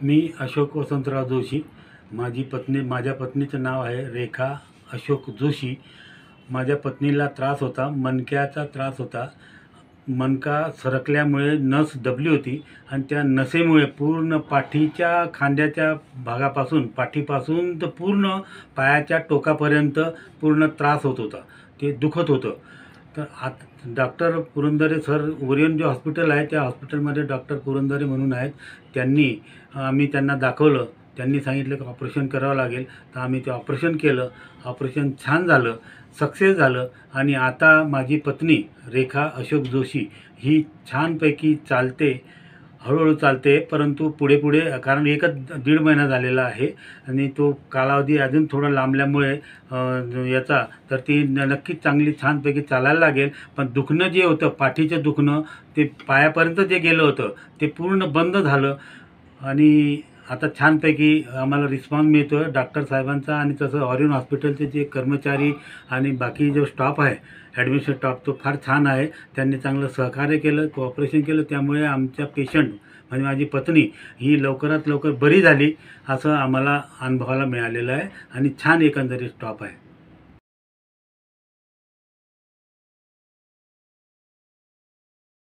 मी अशोक वसंतराव जोशी. माझ्या पत्नीचं नाव आहे रेखा अशोक जोशी. माझ्या पत्नीला त्रास होता, मणक्याचा त्रास होता. मणका सरकल्यामुळे नस दबली होती आणि त्या नसेमुळे पूर्ण पाठीच्या खांद्याच्या भागापासून पाठीपासून तर पूर्ण पायाच्या टोकापर्यंत पूर्ण त्रास होत होता. ते दुखत होतं. तर डॉक्टर पुरंदरे सर, ओरियन जे हॉस्पिटल आहे त्या हॉस्पिटलमध्ये डॉक्टर पुरंदरे म्हणून आहेत. आम्ही त्यांना दाखवलं. त्यांनी सांगितलं की ऑपरेशन करावं लागेल. तर आम्ही ते ऑपरेशन केलं. ऑपरेशन छान झालं, सक्सेस झालं. आणि आता माझी पत्नी रेखा अशोक जोशी ही छानपैकी चालते, हळूहळू चालते. परंतु पुढे पुढे कारण एकच 1.5 महिना झालेला आहे आणि तो कालावधी अजून थोडा लांबल्यामुळे याचा तर ती नक्कीच चांगली छानपैकी चालायला लागेल. पण दुखणं जे होतं, पाठीचं दुखणं, ते पायापर्यंत जे गेलं होतं ते पूर्ण बंद झालं. आणि आता छानपैकी आम्हाला रिस्पॉन्स मिळतो आहे डॉक्टर साहेबांचा. आणि तसं ऑरियन हॉस्पिटलचे जे कर्मचारी आणि बाकी जो स्टाफ आहे, ॲडमिशन स्टाफ, तो फार छान आहे. त्यांनी चांगलं सहकार्य केलं, कोऑपरेशन केलं. त्यामुळे आमच्या पेशंट म्हणजे माझी पत्नी ही लवकरात लवकर बरी झाली असं आम्हाला अनुभवायला मिळालेलं आहे. आणि छान एकंदरीत स्टाफ आहे.